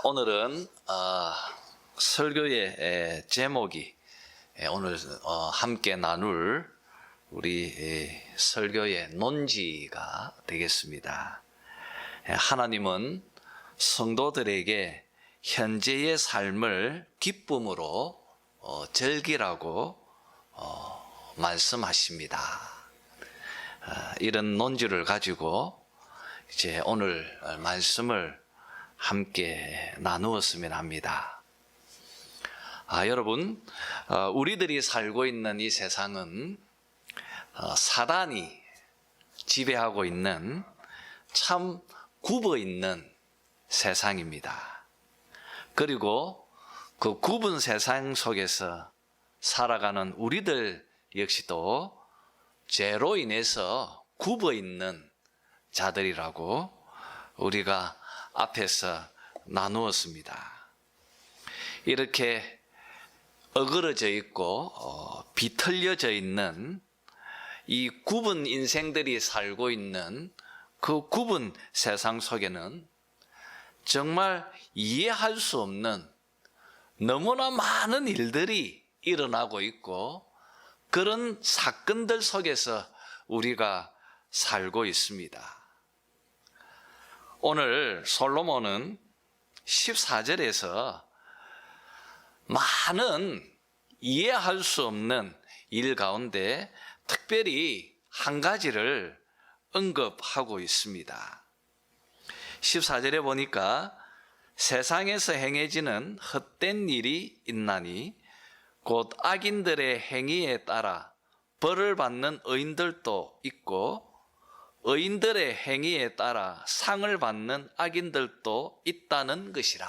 오늘은 설교의 제목이 오늘 함께 나눌 우리 설교의 논지가 되겠습니다. 하나님은 성도들에게 현재의 삶을 기쁨으로 즐기라고 말씀하십니다. 이런 논지를 가지고 이제 오늘 말씀을 함께 나누었으면 합니다. 여러분, 우리들이 살고 있는 이 세상은 사단이 지배하고 있는 참 굽어 있는 세상입니다. 그리고 그 굽은 세상 속에서 살아가는 우리들 역시도 죄로 인해서 굽어 있는 자들이라고 우리가 앞에서 나누었습니다. 이렇게 어그러져 있고 비틀려져 있는 이 굽은 인생들이 살고 있는 그 굽은 세상 속에는 정말 이해할 수 없는 너무나 많은 일들이 일어나고 있고 그런 사건들 속에서 우리가 살고 있습니다. 오늘 솔로몬은 14절에서 많은 이해할 수 없는 일 가운데 특별히 한 가지를 언급하고 있습니다. 14절에 보니까 세상에서 행해지는 헛된 일이 있나니 곧 악인들의 행위에 따라 벌을 받는 의인들도 있고 의인들의 행위에 따라 상을 받는 악인들도 있다는 것이라.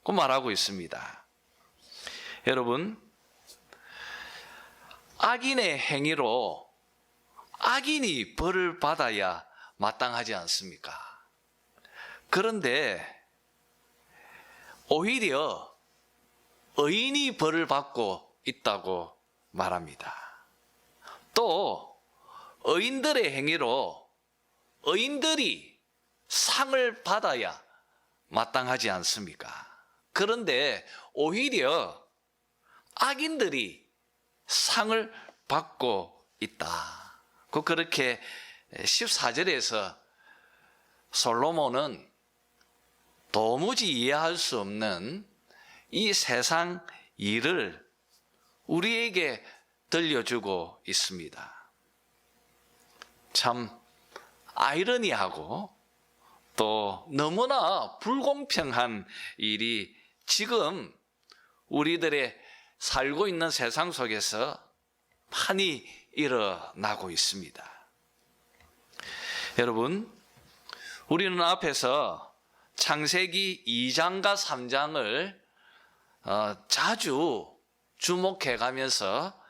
그 말하고 있습니다. 여러분, 악인의 행위로 악인이 벌을 받아야 마땅하지 않습니까? 그런데 오히려 의인이 벌을 받고 있다고 말합니다. 또 의인들의 행위로 의인들이 상을 받아야 마땅하지 않습니까? 그런데 오히려 악인들이 상을 받고 있다. 그렇게 14절에서 솔로몬은 도무지 이해할 수 없는 이 세상 일을 우리에게 들려주고 있습니다. 참 아이러니하고 또 너무나 불공평한 일이 지금 우리들의 살고 있는 세상 속에서 많이 일어나고 있습니다. 여러분, 우리는 앞에서 창세기 2장과 3장을 자주 주목해 가면서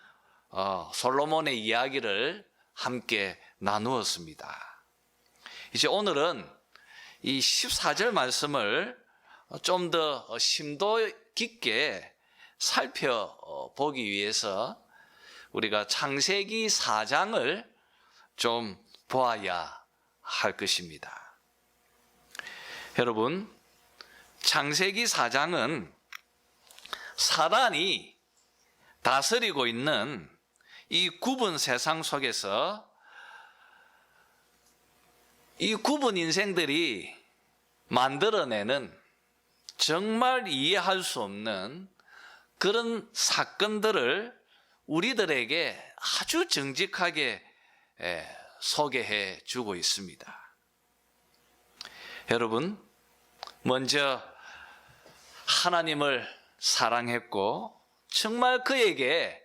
솔로몬의 이야기를 함께 나누었습니다. 이제 오늘은 이 14절 말씀을 좀 더 심도 깊게 살펴보기 위해서 우리가 창세기 4장을 좀 보아야 할 것입니다. 여러분, 창세기 4장은 사단이 다스리고 있는 이 굽은 세상 속에서 이 굽은 인생들이 만들어내는 정말 이해할 수 없는 그런 사건들을 우리들에게 아주 정직하게 소개해 주고 있습니다. 여러분, 먼저 하나님을 사랑했고 정말 그에게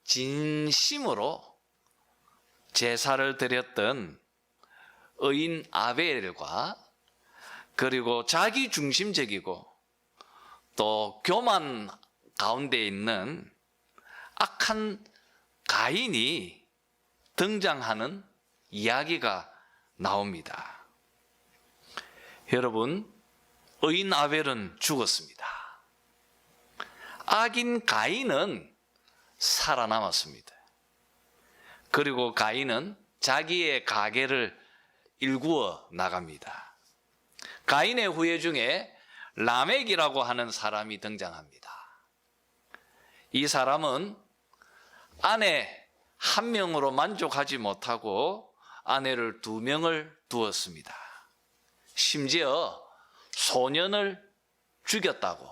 진심으로 제사를 드렸던 의인 아벨과 그리고 자기 중심적이고 또 교만 가운데 있는 악한 가인이 등장하는 이야기가 나옵니다. 여러분, 의인 아벨은 죽었습니다. 악인 가인은 살아남았습니다. 그리고 가인은 자기의 가계를 일구어 나갑니다. 가인의 후예 중에 라멕이라고 하는 사람이 등장합니다. 이 사람은 아내 한 명으로 만족하지 못하고 아내를 2명을 두었습니다. 심지어 소년을 죽였다고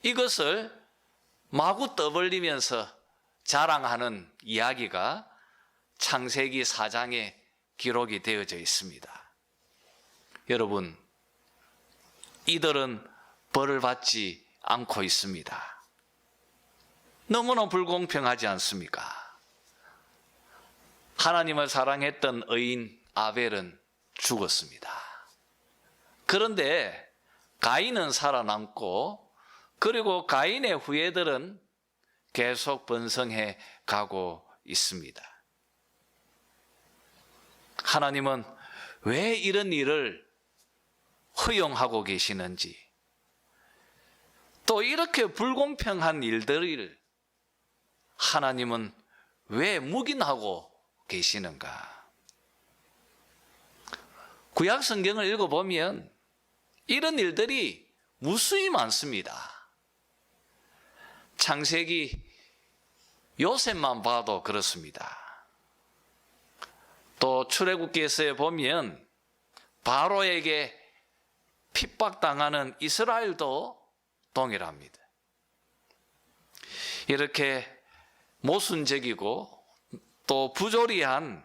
이것을 마구 떠벌리면서 자랑하는 이야기가 창세기 4장에 기록이 되어져 있습니다. 여러분, 이들은 벌을 받지 않고 있습니다. 너무나 불공평하지 않습니까? 하나님을 사랑했던 의인 아벨은 죽었습니다. 그런데 가인은 살아남고, 그리고 가인의 후예들은 계속 번성해 가고 있습니다. 하나님은 왜 이런 일을 허용하고 계시는지, 또 이렇게 불공평한 일들을 하나님은 왜 묵인하고 계시는가? 구약 성경을 읽어보면 이런 일들이 무수히 많습니다. 창세기 요셉만 봐도 그렇습니다. 또 출애굽기에서 보면 바로에게 핍박당하는 이스라엘도 동일합니다. 이렇게 모순적이고 또 부조리한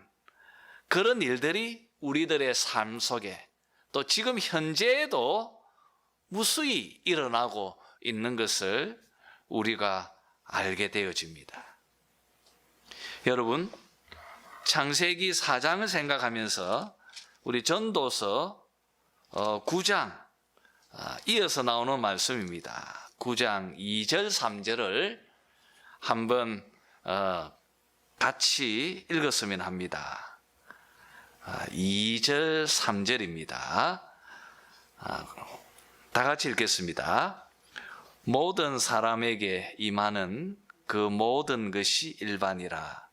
그런 일들이 우리들의 삶 속에 또 지금 현재에도 무수히 일어나고 있는 것을 우리가 알게 되어집니다. 여러분, 창세기 4장을 생각하면서 우리 전도서 9장 이어서 나오는 말씀입니다. 9장 2절 3절을 한번 같이 읽었으면 합니다. 2절 3절입니다. 다 같이 읽겠습니다. 모든 사람에게 임하는 그 모든 것이 일반이라.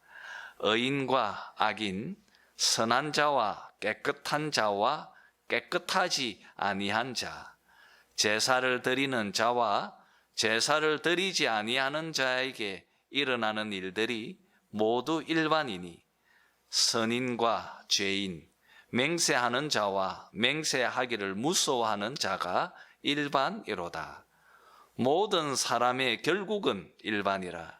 의인과 악인, 선한 자와 깨끗한 자와 깨끗하지 아니한 자, 제사를 드리는 자와 제사를 드리지 아니하는 자에게 일어나는 일들이 모두 일반이니 선인과 죄인, 맹세하는 자와 맹세하기를 무서워하는 자가 일반이로다. 모든 사람의 결국은 일반이라.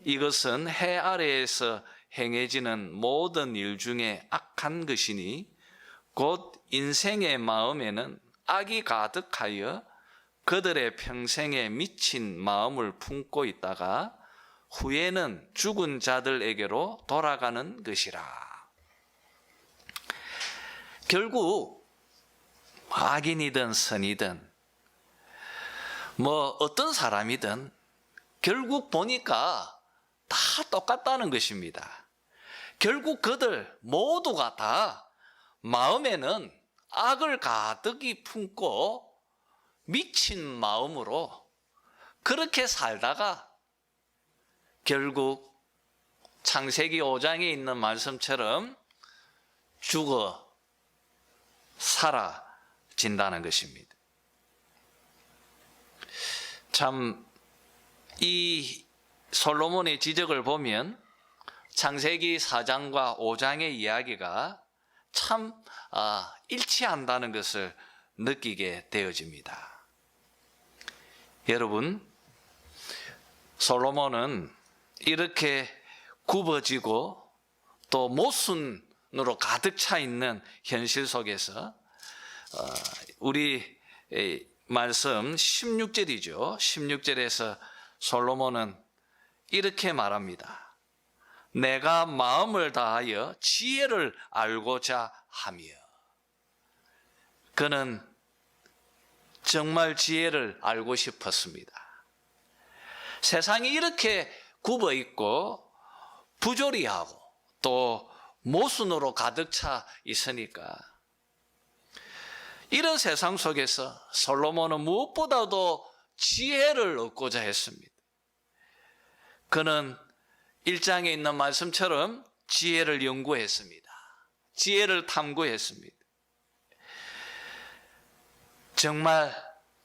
이것은 해 아래에서 행해지는 모든 일 중에 악한 것이니 곧 인생의 마음에는 악이 가득하여 그들의 평생에 미친 마음을 품고 있다가 후에는 죽은 자들에게로 돌아가는 것이라. 결국 악인이든 선이든 어떤 사람이든 결국 보니까 다 똑같다는 것입니다. 결국 그들 모두가 다 마음에는 악을 가득히 품고 미친 마음으로 그렇게 살다가 결국 창세기 5장에 있는 말씀처럼 죽어 사라진다는 것입니다. 참, 이 솔로몬의 지적을 보면 창세기 4장과 5장의 이야기가 참 일치한다는 것을 느끼게 되어집니다. 여러분, 솔로몬은 이렇게 굽어지고 또 모순으로 가득 차 있는 현실 속에서 우리 말씀 16절이죠. 16절에서 솔로몬은 이렇게 말합니다. 내가 마음을 다하여 지혜를 알고자 하며. 그는 정말 지혜를 알고 싶었습니다. 세상이 이렇게 굽어 있고 부조리하고 또 모순으로 가득 차 있으니까 이런 세상 속에서 솔로몬은 무엇보다도 지혜를 얻고자 했습니다. 그는 1장에 있는 말씀처럼 지혜를 연구했습니다. 지혜를 탐구했습니다. 정말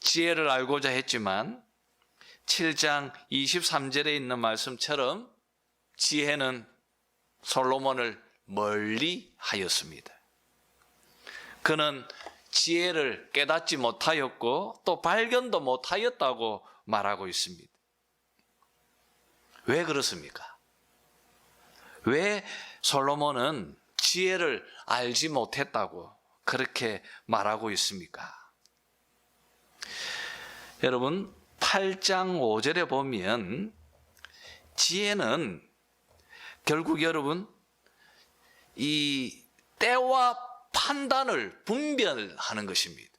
지혜를 알고자 했지만 7장 23절에 있는 말씀처럼 지혜는 솔로몬을 멀리 하였습니다. 그는 지혜를 깨닫지 못하였고 또 발견도 못하였다고 말하고 있습니다. 왜 그렇습니까? 왜 솔로몬은 지혜를 알지 못했다고 그렇게 말하고 있습니까? 여러분 8장 5절에 보면 지혜는 결국 여러분 이 때와 판단을 분별하는 것입니다.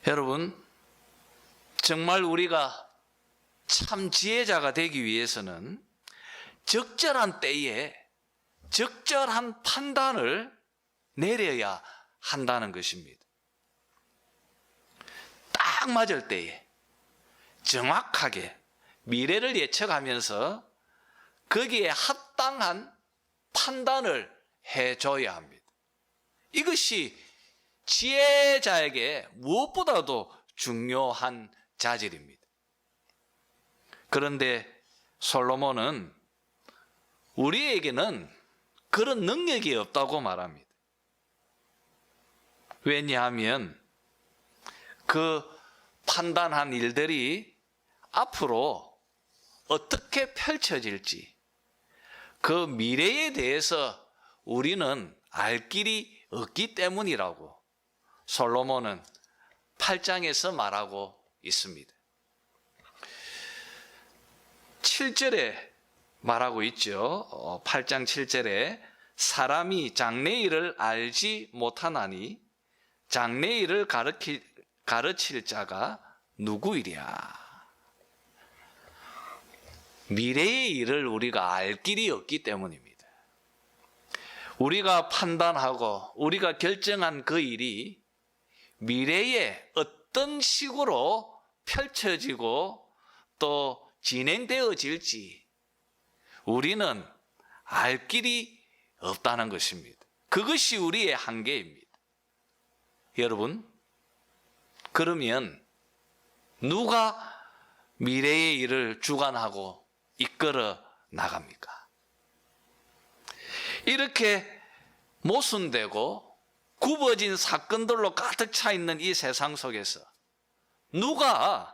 여러분 정말 우리가 참 지혜자가 되기 위해서는 적절한 때에 적절한 판단을 내려야 한다는 것입니다. 딱 맞을 때에 정확하게 미래를 예측하면서 거기에 합당한 판단을 해줘야 합니다. 이것이 지혜자에게 무엇보다도 중요한 자질입니다. 그런데 솔로몬은 우리에게는 그런 능력이 없다고 말합니다. 왜냐하면 그 판단한 일들이 앞으로 어떻게 펼쳐질지 그 미래에 대해서 우리는 알 길이 없기 때문이라고 솔로몬은 8장에서 말하고 있습니다. 7절에 말하고 있죠. 8장 7절에 사람이 장래일을 알지 못하나니 장래일을 가르칠 자가 누구이랴. 미래의 일을 우리가 알 길이 없기 때문입니다. 우리가 판단하고 우리가 결정한 그 일이 미래에 어떤 식으로 펼쳐지고 또 진행되어질지 우리는 알 길이 없다는 것입니다. 그것이 우리의 한계입니다. 여러분, 그러면 누가 미래의 일을 주관하고 이끌어 나갑니까? 이렇게 모순되고 굽어진 사건들로 가득 차 있는 이 세상 속에서 누가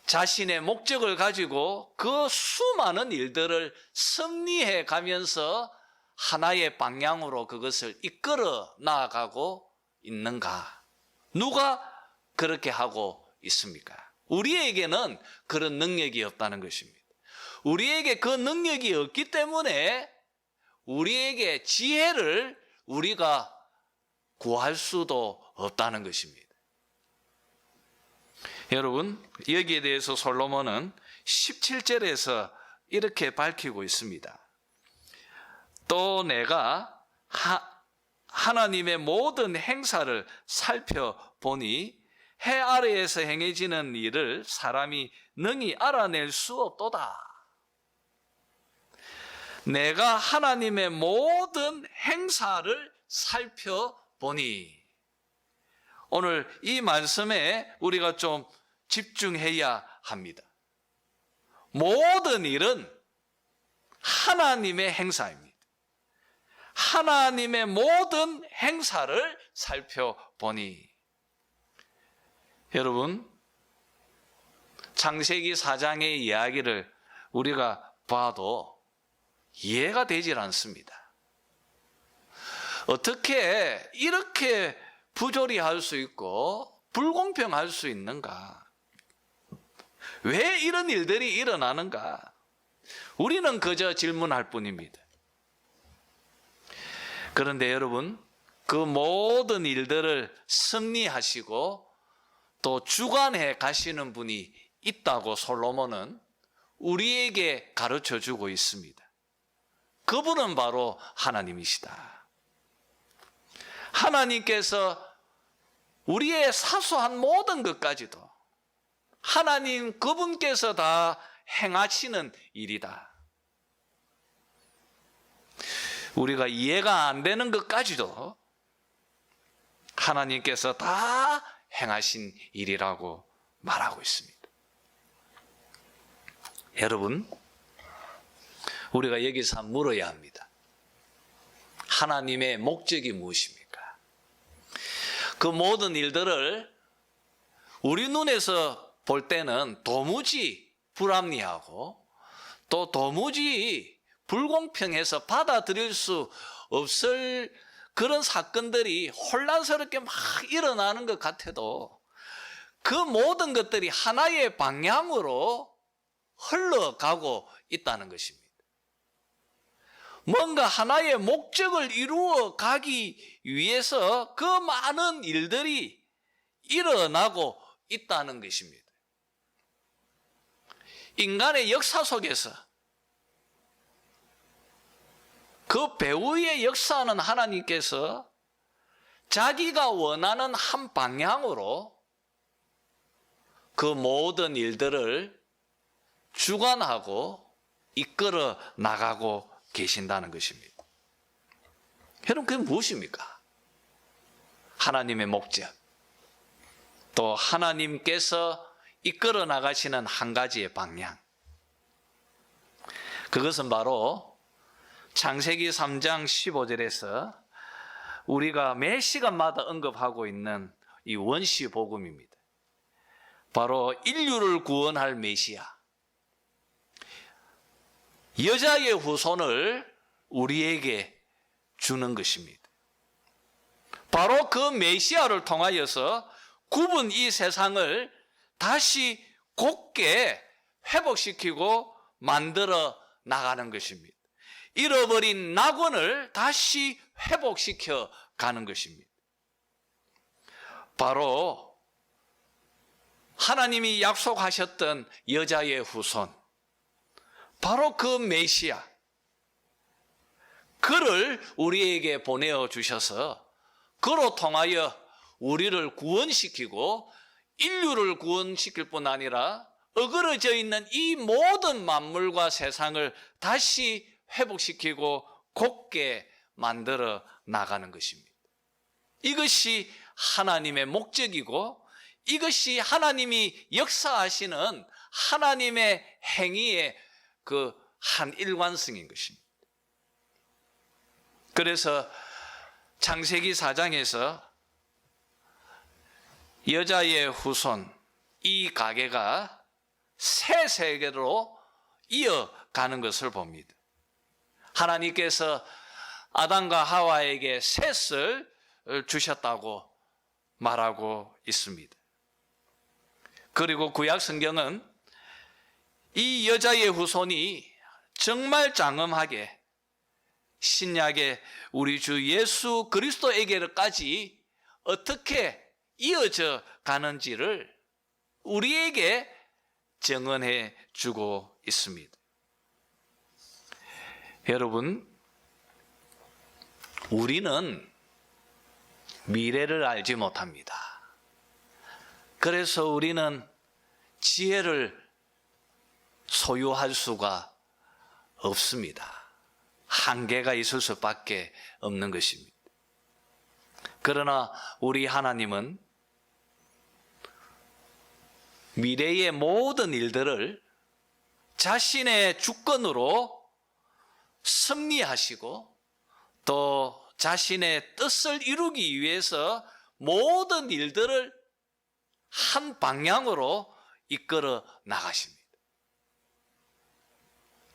자신의 목적을 가지고 그 수많은 일들을 섭리해 가면서 하나의 방향으로 그것을 이끌어 나아가고 있는가? 누가 그렇게 하고 있습니까? 우리에게는 그런 능력이 없다는 것입니다. 우리에게 그 능력이 없기 때문에 우리에게 지혜를 우리가 구할 수도 없다는 것입니다. 여러분, 여기에 대해서 솔로몬은 17절에서 이렇게 밝히고 있습니다. 또 내가 하나님의 모든 행사를 살펴보니 해 아래에서 행해지는 일을 사람이 능히 알아낼 수 없도다. 내가 하나님의 모든 행사를 살펴보니, 오늘 이 말씀에 우리가 좀 집중해야 합니다. 모든 일은 하나님의 행사입니다. 하나님의 모든 행사를 살펴보니, 여러분, 창세기 4장의 이야기를 우리가 봐도 이해가 되질 않습니다. 어떻게 이렇게 부조리할 수 있고 불공평할 수 있는가? 왜 이런 일들이 일어나는가? 우리는 그저 질문할 뿐입니다. 그런데 여러분, 그 모든 일들을 섭리하시고 또 주관해 가시는 분이 있다고 솔로몬은 우리에게 가르쳐 주고 있습니다. 그분은 바로 하나님이시다. 하나님께서 우리의 사소한 모든 것까지도 하나님 그분께서 다 행하시는 일이다. 우리가 이해가 안 되는 것까지도 하나님께서 다 행하신 일이라고 말하고 있습니다. 여러분, 우리가 여기서 물어야 합니다. 하나님의 목적이 무엇입니까? 그 모든 일들을 우리 눈에서 볼 때는 도무지 불합리하고 또 도무지 불공평해서 받아들일 수 없을 그런 사건들이 혼란스럽게 막 일어나는 것 같아도 그 모든 것들이 하나의 방향으로 흘러가고 있다는 것입니다. 뭔가 하나의 목적을 이루어 가기 위해서 그 많은 일들이 일어나고 있다는 것입니다. 인간의 역사 속에서 그 배후의 역사는 하나님께서 자기가 원하는 한 방향으로 그 모든 일들을 주관하고 이끌어 나가고 계신다는 것입니다. 여러분, 그게 무엇입니까? 하나님의 목적, 또 하나님께서 이끌어 나가시는 한 가지의 방향, 그것은 바로 창세기 3장 15절에서 우리가 매 시간마다 언급하고 있는 이 원시 복음입니다. 바로 인류를 구원할 메시아, 여자의 후손을 우리에게 주는 것입니다. 바로 그 메시아를 통하여서 굽은 이 세상을 다시 곧게 회복시키고 만들어 나가는 것입니다. 잃어버린 낙원을 다시 회복시켜 가는 것입니다. 바로 하나님이 약속하셨던 여자의 후손, 바로 그 메시아, 그를 우리에게 보내어 주셔서 그로 통하여 우리를 구원시키고 인류를 구원시킬 뿐 아니라 어그러져 있는 이 모든 만물과 세상을 다시 회복시키고 곧게 만들어 나가는 것입니다. 이것이 하나님의 목적이고 이것이 하나님이 역사하시는 하나님의 행위의 그 한 일관성인 것입니다. 그래서 창세기 4장에서 여자의 후손, 이 가계가 새 세계로 이어가는 것을 봅니다. 하나님께서 아담과 하와에게 셋을 주셨다고 말하고 있습니다. 그리고 구약 성경은 이 여자의 후손이 정말 장엄하게 신약의 우리 주 예수 그리스도에게까지 어떻게 이어져 가는지를 우리에게 증언해 주고 있습니다. 여러분, 우리는 미래를 알지 못합니다. 그래서 우리는 지혜를 소유할 수가 없습니다. 한계가 있을 수밖에 없는 것입니다. 그러나 우리 하나님은 미래의 모든 일들을 자신의 주권으로 승리하시고 또 자신의 뜻을 이루기 위해서 모든 일들을 한 방향으로 이끌어 나가십니다.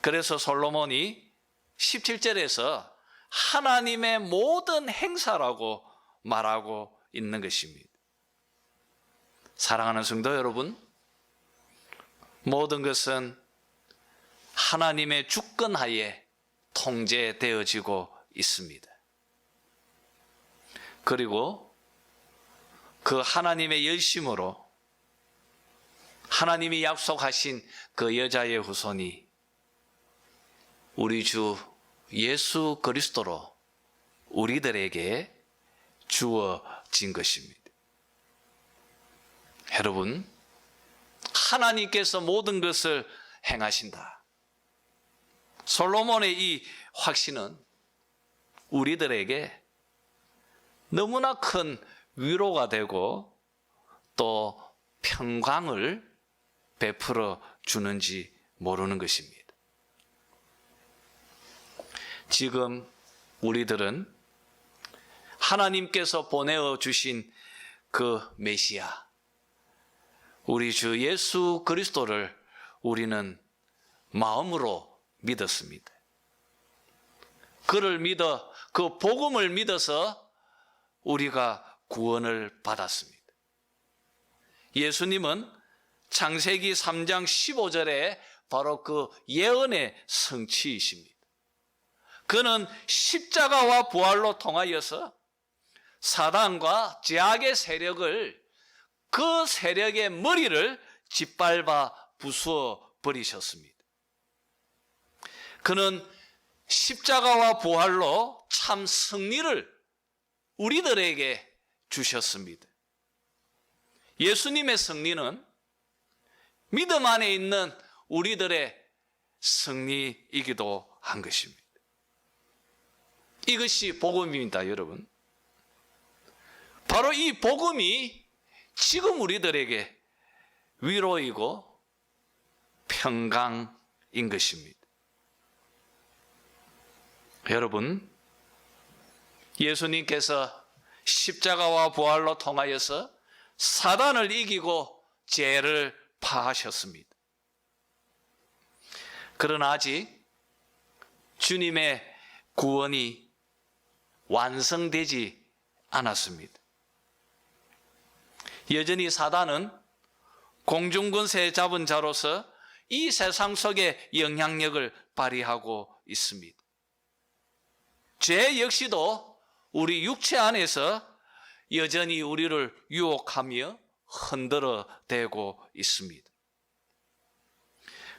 그래서 솔로몬이 17절에서 하나님의 모든 행사라고 말하고 있는 것입니다. 사랑하는 성도 여러분, 모든 것은 하나님의 주권하에 통제되어지고 있습니다. 그리고 그 하나님의 열심으로 하나님이 약속하신 그 여자의 후손이 우리 주 예수 그리스도로 우리들에게 주어진 것입니다. 여러분, 하나님께서 모든 것을 행하신다. 솔로몬의 이 확신은 우리들에게 너무나 큰 위로가 되고 또 평강을 베풀어 주는지 모르는 것입니다. 지금 우리들은 하나님께서 보내어 주신 그 메시아, 우리 주 예수 그리스도를 우리는 마음으로 믿었습니다. 그를 믿어, 그 복음을 믿어서 우리가 구원을 받았습니다. 예수님은 창세기 3장 15절에 바로 그 예언의 성취이십니다. 그는 십자가와 부활로 통하여서 사단과 죄악의 세력을, 그 세력의 머리를 짓밟아 부수어 버리셨습니다. 그는 십자가와 부활로 참 승리를 우리들에게 주셨습니다. 예수님의 승리는 믿음 안에 있는 우리들의 승리이기도 한 것입니다. 이것이 복음입니다, 여러분. 바로 이 복음이 지금 우리들에게 위로이고 평강인 것입니다. 여러분, 예수님께서 십자가와 부활로 통하여서 사단을 이기고 죄를 파하셨습니다. 그러나 아직 주님의 구원이 완성되지 않았습니다. 여전히 사단은 공중권세 잡은 자로서 이 세상 속에 영향력을 발휘하고 있습니다. 죄 역시도 우리 육체 안에서 여전히 우리를 유혹하며 흔들어 대고 있습니다.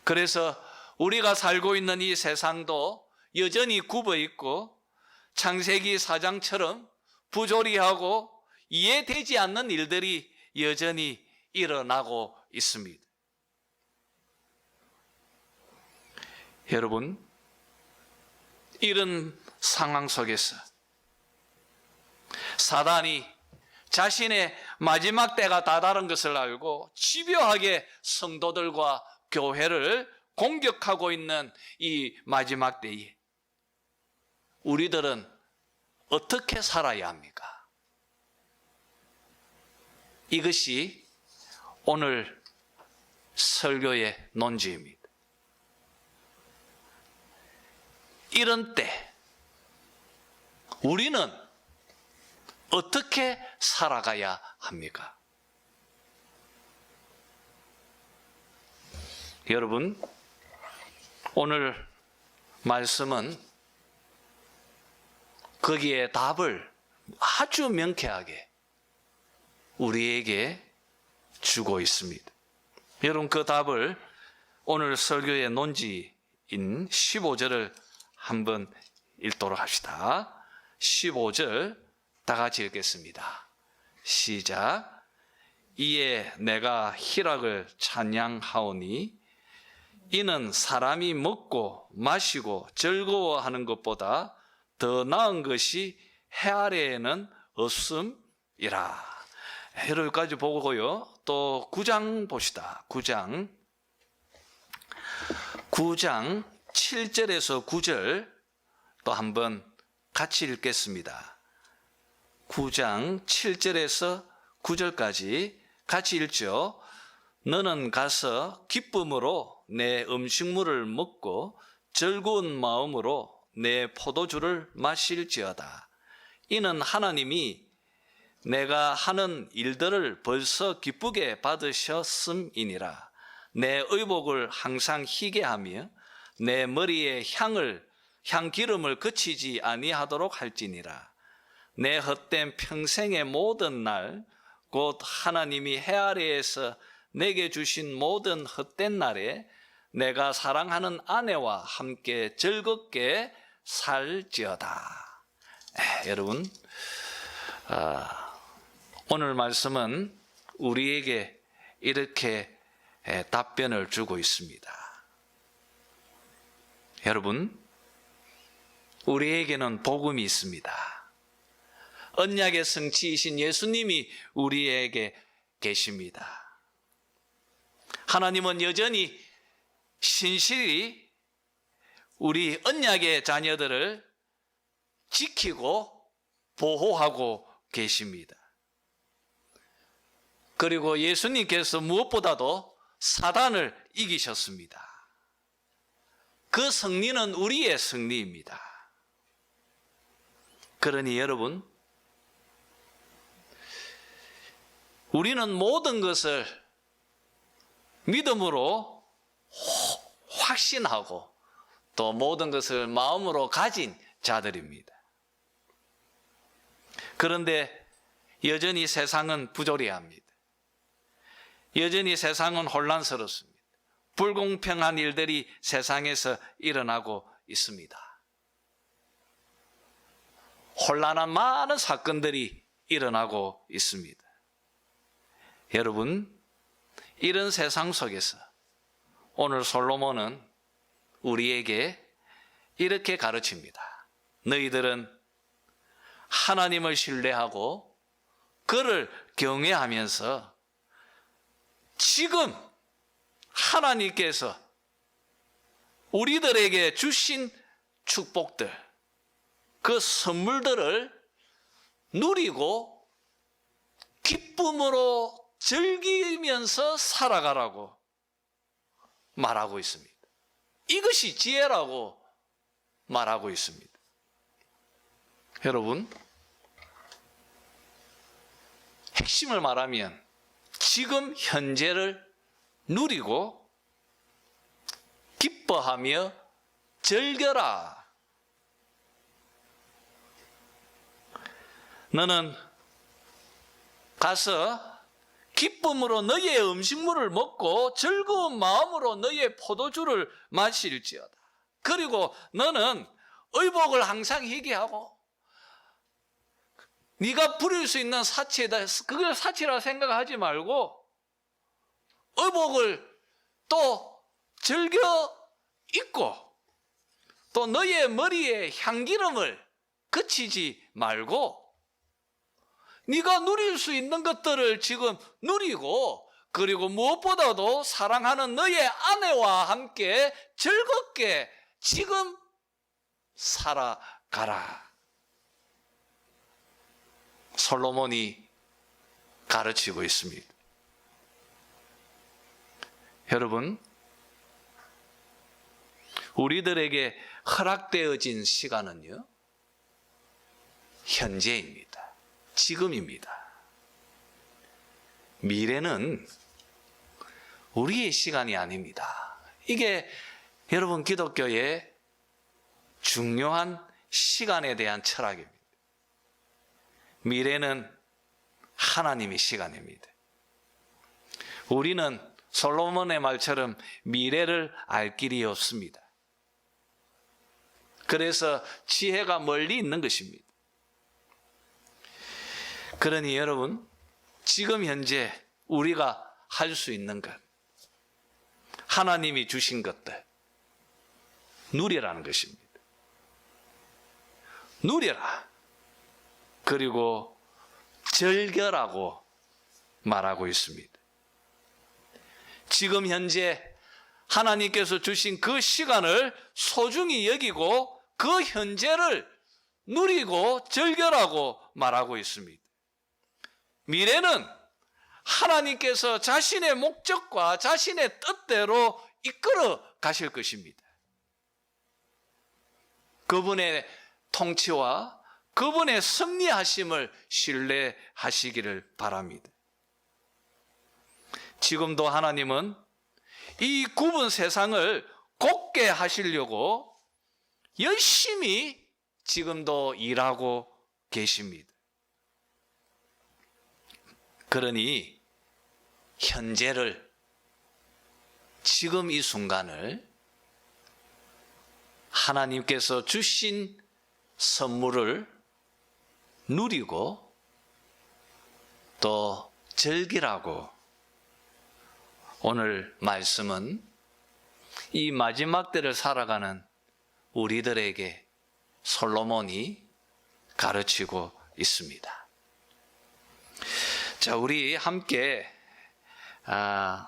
그래서 우리가 살고 있는 이 세상도 여전히 굽어 있고 창세기 4장처럼 부조리하고 이해되지 않는 일들이 여전히 일어나고 있습니다. 여러분, 이런 상황 속에서 사단이 자신의 마지막 때가 다다른 것을 알고 집요하게 성도들과 교회를 공격하고 있는 이 마지막 때에 우리들은 어떻게 살아야 합니까? 이것이 오늘 설교의 논지입니다. 이런 때 우리는 어떻게 살아가야 합니까? 여러분, 오늘 말씀은 거기에 답을 아주 명쾌하게 우리에게 주고 있습니다. 여러분, 그 답을 오늘 설교의 논지인 15절을 한번 읽도록 합시다. 15절 다 같이 읽겠습니다. 시작. 이에 내가 희락을 찬양하오니 이는 사람이 먹고 마시고 즐거워하는 것보다 더 나은 것이 해 아래에는 없음이라. 여기까지 보고요. 또 9장 봅시다. 9장 7절에서 9절 또 한번 같이 읽겠습니다. 9장 7절에서 9절까지 같이 읽죠. 너는 가서 기쁨으로 내 음식물을 먹고 즐거운 마음으로 내 포도주를 마실지어다. 이는 하나님이 내가 하는 일들을 벌써 기쁘게 받으셨음이니라. 내 의복을 항상 희게 하며 내 머리에 향기름을 그치지 아니하도록 할지니라. 내 헛된 평생의 모든 날, 곧 하나님이 해 아래에서 내게 주신 모든 헛된 날에 내가 사랑하는 아내와 함께 즐겁게 살지어다. 여러분, 오늘 말씀은 우리에게 이렇게 답변을 주고 있습니다. 여러분, 우리에게는 복음이 있습니다. 언약의 성취이신 예수님이 우리에게 계십니다. 하나님은 여전히 신실히 우리 언약의 자녀들을 지키고 보호하고 계십니다. 그리고 예수님께서 무엇보다도 사단을 이기셨습니다. 그 승리는 우리의 승리입니다. 그러니 여러분, 우리는 모든 것을 믿음으로 확신하고 또 모든 것을 마음으로 가진 자들입니다. 그런데 여전히 세상은 부조리합니다. 여전히 세상은 혼란스럽습니다. 불공평한 일들이 세상에서 일어나고 있습니다. 혼란한 많은 사건들이 일어나고 있습니다. 여러분, 이런 세상 속에서 오늘 솔로몬은 우리에게 이렇게 가르칩니다. 너희들은 하나님을 신뢰하고 그를 경외하면서 지금 하나님께서 우리들에게 주신 축복들, 그 선물들을 누리고 기쁨으로 즐기면서 살아가라고 말하고 있습니다. 이것이 지혜라고 말하고 있습니다. 여러분, 핵심을 말하면 지금 현재를 누리고 기뻐하며 즐겨라. 너는 가서 기쁨으로 너의 음식물을 먹고 즐거운 마음으로 너의 포도주를 마실지어다. 그리고 너는 의복을 항상 희귀하고 네가 부릴 수 있는 사치에다 그걸 사치라 생각하지 말고 의복을 또 즐겨 입고 또 너의 머리에 향기름을 그치지 말고 네가 누릴 수 있는 것들을 지금 누리고 그리고 무엇보다도 사랑하는 너의 아내와 함께 즐겁게 지금 살아가라. 솔로몬이 가르치고 있습니다. 여러분, 우리들에게 허락되어진 시간은요, 현재입니다. 지금입니다. 미래는 우리의 시간이 아닙니다. 이게 여러분 기독교의 중요한 시간에 대한 철학입니다. 미래는 하나님의 시간입니다. 우리는 솔로몬의 말처럼 미래를 알 길이 없습니다. 그래서 지혜가 멀리 있는 것입니다. 그러니 여러분, 지금 현재 우리가 할 수 있는 것, 하나님이 주신 것들 누리라는 것입니다. 누려라. 그리고 즐겨라고 말하고 있습니다. 지금 현재 하나님께서 주신 그 시간을 소중히 여기고 그 현재를 누리고 즐겨라고 말하고 있습니다. 미래는 하나님께서 자신의 목적과 자신의 뜻대로 이끌어 가실 것입니다. 그분의 통치와 그분의 섭리하심을 신뢰하시기를 바랍니다. 지금도 하나님은 이 굽은 세상을 곱게 하시려고 열심히 지금도 일하고 계십니다. 그러니 현재를, 지금 이 순간을 하나님께서 주신 선물을 누리고 또 즐기라고 오늘 말씀은 이 마지막 때를 살아가는 우리들에게 솔로몬이 가르치고 있습니다. 자, 우리 함께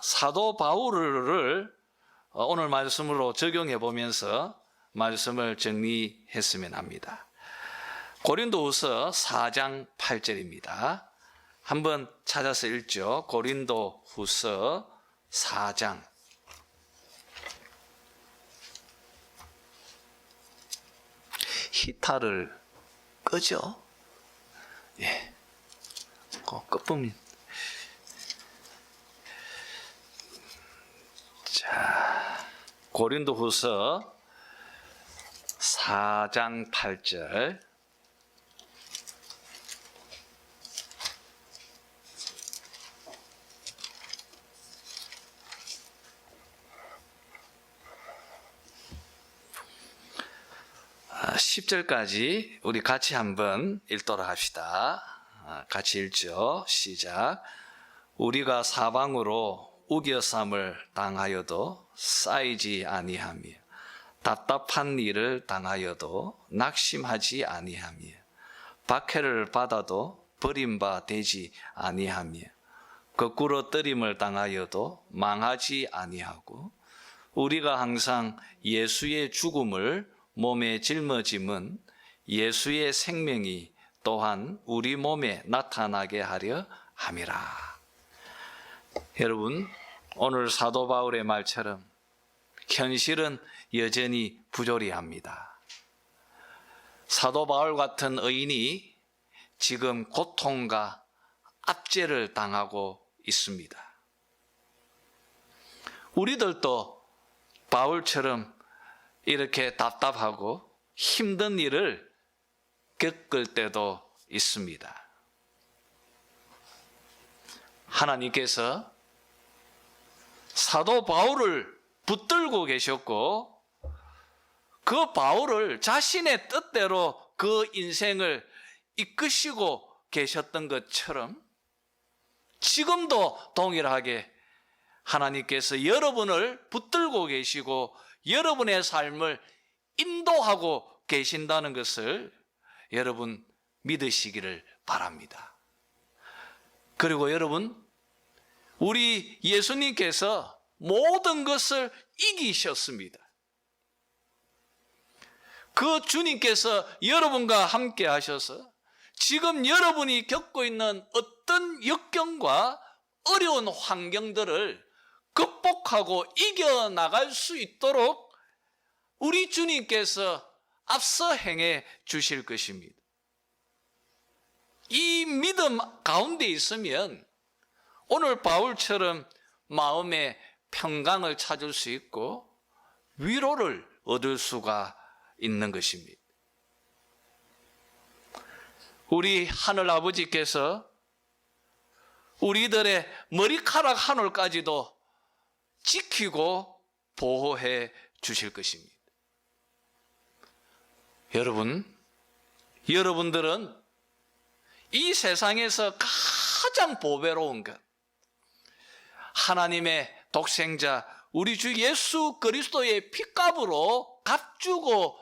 사도 바울을 오늘 말씀으로 적용해 보면서 말씀을 정리했으면 합니다. 고린도후서 4장 8절입니다. 한번 찾아서 읽죠. 고린도후서 4장. 히타를 끄죠. 예. 끝부분. 자, 고린도후서 4장 8절. 아, 10절까지 우리 같이 한번 읽도록 합시다. 같이 읽죠. 시작. 우리가 사방으로 우겨쌈을 당하여도 쌓이지 아니하며 답답한 일을 당하여도 낙심하지 아니하며 박해를 받아도 버림바 되지 아니하며 거꾸로 뜨림을 당하여도 망하지 아니하고 우리가 항상 예수의 죽음을 몸에 짊어짐은 예수의 생명이 또한 우리 몸에 나타나게 하려 함이라. 여러분, 오늘 사도 바울의 말처럼 현실은 여전히 부조리합니다. 사도 바울 같은 의인이 지금 고통과 압제를 당하고 있습니다. 우리들도 바울처럼 이렇게 답답하고 힘든 일을 겪을 때도 있습니다. 하나님께서 사도 바울을 붙들고 계셨고 그 바울을 자신의 뜻대로 그 인생을 이끄시고 계셨던 것처럼 지금도 동일하게 하나님께서 여러분을 붙들고 계시고 여러분의 삶을 인도하고 계신다는 것을 여러분 믿으시기를 바랍니다. 그리고 여러분, 우리 예수님께서 모든 것을 이기셨습니다. 그 주님께서 여러분과 함께 하셔서 지금 여러분이 겪고 있는 어떤 역경과 어려운 환경들을 극복하고 이겨나갈 수 있도록 우리 주님께서 앞서 행해 주실 것입니다. 이 믿음 가운데 있으면 오늘 바울처럼 마음의 평강을 찾을 수 있고 위로를 얻을 수가 있는 것입니다. 우리 하늘 아버지께서 우리들의 머리카락 한 올까지도 지키고 보호해 주실 것입니다. 여러분들은 이 세상에서 가장 보배로운 것, 하나님의 독생자 우리 주 예수 그리스도의 핏값으로 값주고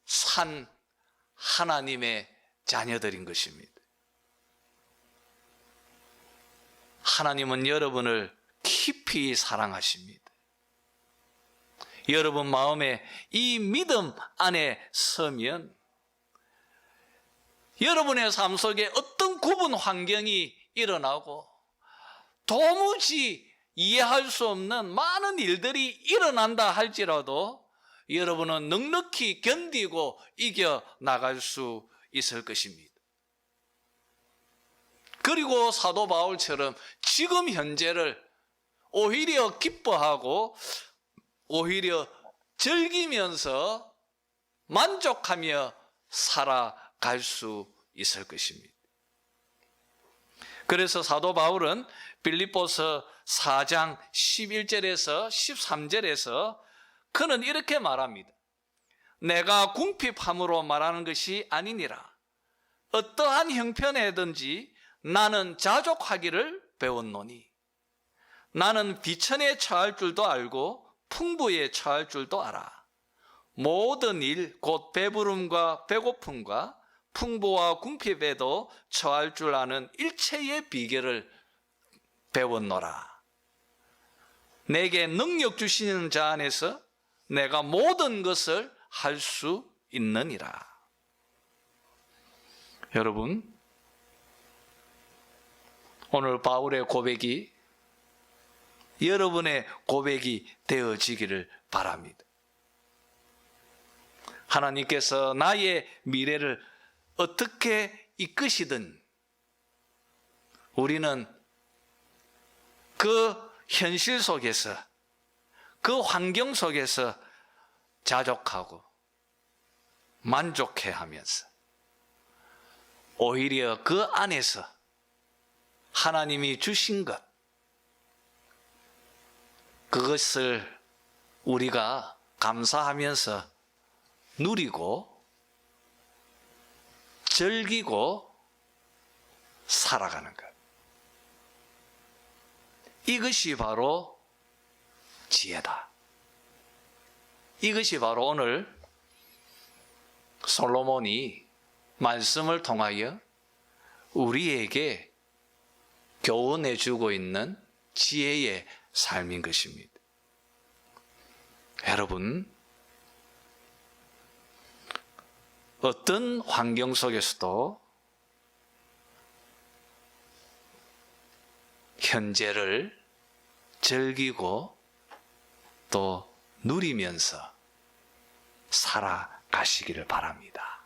산 하나님의 자녀들인 것입니다. 하나님은 여러분을 깊이 사랑하십니다. 여러분 마음에 이 믿음 안에 서면 여러분의 삶 속에 어떤 구분 환경이 일어나고 도무지 이해할 수 없는 많은 일들이 일어난다 할지라도 여러분은 넉넉히 견디고 이겨나갈 수 있을 것입니다. 그리고 사도 바울처럼 지금 현재를 오히려 기뻐하고 오히려 즐기면서 만족하며 살아갈 수 있을 것입니다. 그래서 사도 바울은 빌립보서 4장 11절에서 13절에서 그는 이렇게 말합니다. 내가 궁핍함으로 말하는 것이 아니니라. 어떠한 형편에든지 나는 자족하기를 배웠노니 나는 비천에 처할 줄도 알고 풍부에 처할 줄도 알아. 모든 일 곧 배부름과 배고픔과 풍부와 궁핍에도 처할 줄 아는 일체의 비결을 배웠노라. 내게 능력 주시는 자 안에서 내가 모든 것을 할 수 있느니라. 여러분, 오늘 바울의 고백이 여러분의 고백이 되어지기를 바랍니다. 하나님께서 나의 미래를 어떻게 이끄시든 우리는 그 현실 속에서, 그 환경 속에서 자족하고 만족해 하면서 오히려 그 안에서 하나님이 주신 것, 그것을 우리가 감사하면서 누리고 즐기고 살아가는 것. 이것이 바로 지혜다. 이것이 바로 오늘 솔로몬이 말씀을 통하여 우리에게 교훈해 주고 있는 지혜의 삶인 것입니다. 여러분, 어떤 환경 속에서도 현재를 즐기고 또 누리면서 살아가시기를 바랍니다.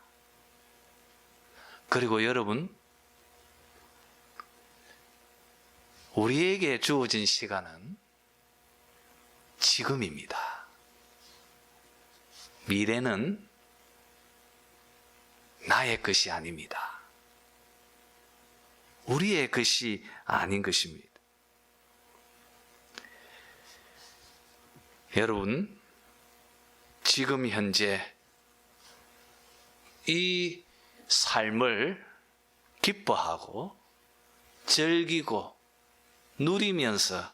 그리고 여러분, 우리에게 주어진 시간은 지금입니다. 미래는 나의 것이 아닙니다. 우리의 것이 아닌 것입니다. 여러분, 지금 현재 이 삶을 기뻐하고 즐기고 누리면서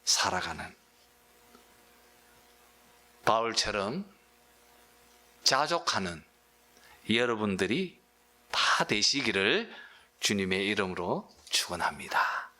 살아가는 바울처럼 자족하는 여러분들이 다 되시기를 주님의 이름으로 축원합니다.